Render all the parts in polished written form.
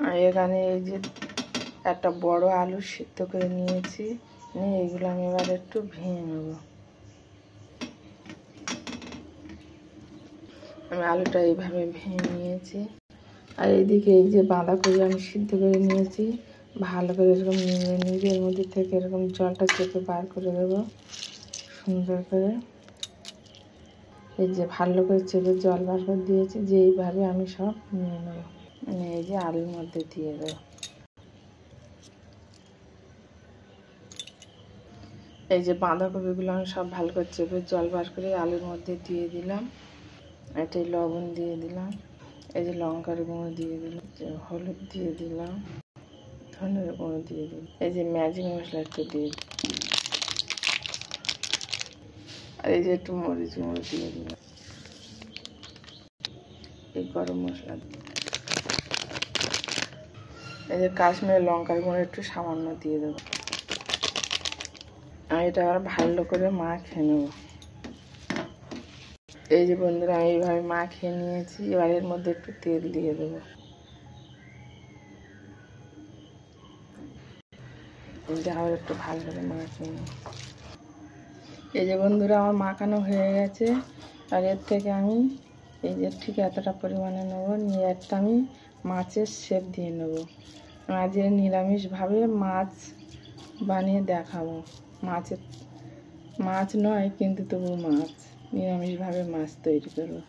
আর এখানে এই যে একটা বড় আলু সিদ্ধ করে নিয়েছি, নিয়ে এগুলো আমি এবার একটু ভেঙে নেব। আমি আলুটা এইভাবে ভেঙে নিয়েছি। আর এইদিকে এই যে বাঁধাকপি আমি সিদ্ধ করে নিয়েছি, ভালো করে এরকম নিয়ে এর মধ্যে থেকে এরকম জলটা চেপে বার করে দেবো সুন্দর করে। এই যে ভালো করে চেপে জল বার করে দিয়েছি, যে এইভাবে আমি সব নিয়ে নেবো, এই যে আলুর মধ্যে দিয়ে দেবো। এই যে বাঁধাকপিগুলো আমি সব ভালো করে চেপে জল বার করে আলুর মধ্যে দিয়ে দিলাম। এটাই লবণ দিয়ে দিলাম, এই যে লঙ্কার গুঁড়ো দিয়ে দিলাম, হলুদ দিয়ে দিলাম, ধনের গুঁড়ো দিয়ে দিলাম, এই যে ম্যাজিক মশলা একটু দিয়ে দিলাম, আর এই যে একটু মরিচ গুঁড়ো দিয়ে দিলাম, এই গরম মশলা, এই যে কাশ্মীরি লঙ্কার গুঁড়ো একটু সামান্য দিয়ে দেবো। আমি এটা আবার ভালো করে মাখিয়ে নেব। এই যে বন্ধুরা আমি এইভাবে মাখিয়ে নিয়েছি, এবার এর মধ্যে একটু তেল দিয়ে দেবো। আবার একটু ভালো করে মাখিয়ে নেব। এই যে বন্ধুরা আমার মাখানো হয়ে গেছে, আর এর থেকে আমি এই যে ঠিক এতটা পরিমাণে নেব, নিয়ে একটা আমি মাছের শেপ দিয়ে নেব। আজ নিরামিষভাবে মাছ বানিয়ে দেখাবো। মাছ নয় কিন্তু তবু মাছ, নিরামিষভাবে মাছ তৈরি করবো।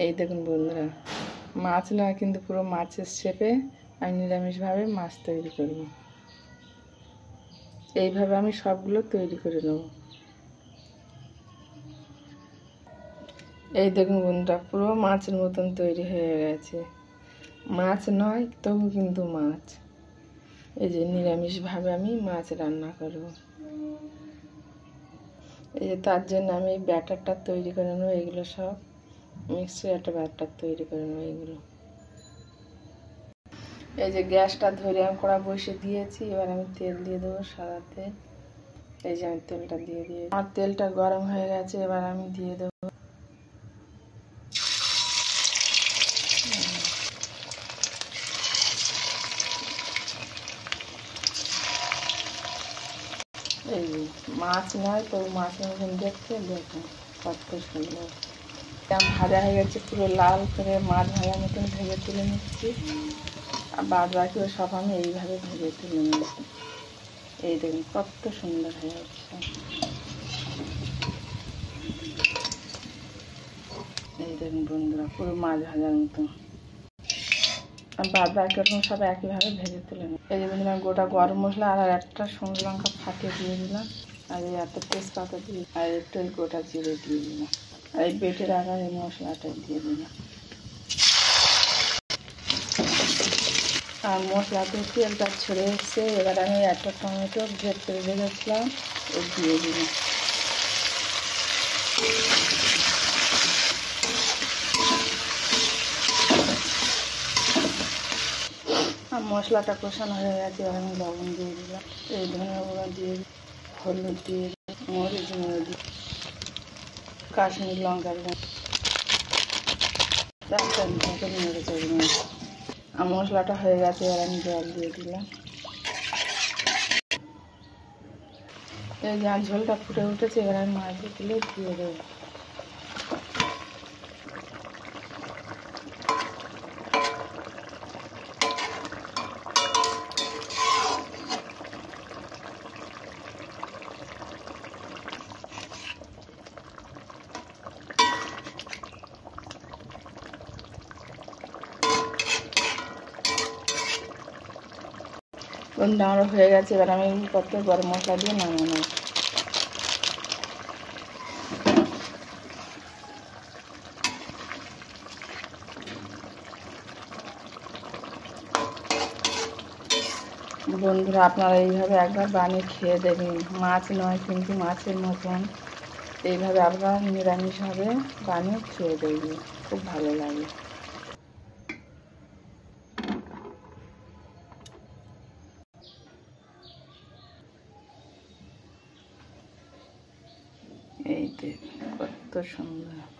এই দেখুন বন্ধুরা, মাছ নয় কিন্তু পুরো মাছের শেপে আমি নিরামিষভাবে মাছ তৈরি করব। এইভাবে আমি সবগুলো তৈরি করে নেব। এই দেখুন বন্ধুরা, পুরো মাছের মতন তৈরি হয়ে গেছে। মাছ নয় তবু কিন্তু মাছ। এই যে নিরামিষভাবে আমি মাছ রান্না করব। এই যে তার জন্য আমি এই ব্যাটারটা তৈরি করে নেব। এগুলো সব মিক্সচার একটা ব্যাটার তৈরি করে নেব এগুলো। এই যে গ্যাসটা ধরে আমি কড়া বসে দিয়েছি, এবার আমি তেল দিয়ে দেবো, সাদা তেল। এই যে আমি তেলটা দিয়ে আমার তেলটা গরম হয়ে গেছে, এবার আমি দিয়ে দেবো এই মাছ নয় তো মাছের মতন দেখতে, দেখুন কত সুন্দর। ভাজা হয়ে গেছে, পুরো লাল করে মাছ ভাজার মতন ভেজে তুলে নিচ্ছি। আর বাদ বাকিও সব আমি এইভাবে ভেজে তুলে নিচ্ছি। এই দেখুন কত সুন্দর হয়ে যাচ্ছে। এই দেখুন বন্ধুরা, পুরো মাছ ভাজার মতো। আর বাদ বাকি রকম সব একইভাবে ভেজে তুলে নিই। এই যে বন্ধুরা গোটা গরম মশলা আর একটা শুকনো লঙ্কা ফাটিয়ে দিয়ে দিলাম, আর এই একটা তেজপাতা দিয়ে, আর একটু ওই গোটা জিরে দিয়ে দিলাম, আর এই বেটে রাখা এই মশলাটা দিয়ে দিলাম। আর মশলাতে তেলটা ছেড়ে এসছে, এবার আমি একটা টমেটো ভেদ করে রেখেছিলাম ও দিয়ে দিলাম। আর মশলাটা কষানো হয়ে গেছে, এবার আমি লবণ দিয়ে দিলাম, এই ধনিয়া গুঁড়ো দিয়ে, হলুদ দিয়ে, মরিচ গুঁড়ো দিয়ে, কাশ্মীরি লঙ্কার গুঁড়ো, আর মশলাটা হয়ে গেছে, এবার আমি জল দিয়ে দিলাম। এই যে ঝোলটা ফুটে উঠেছে, এবার আমি মাছগুলো দিয়ে দেবো। আমার হয়ে গেছে, এবার আমি কত গরম মশলা দিয়ে নামানো। বন্ধুরা আপনারা এইভাবে একবার বানিয়ে খেয়ে দেবেন। মাছ নয় কিন্তু মাছের মতন এইভাবে আপনারা নিরামিষভাবে বানিয়ে খেয়ে দেবেন, খুব ভালো লাগে। এই যে কত সুন্দর।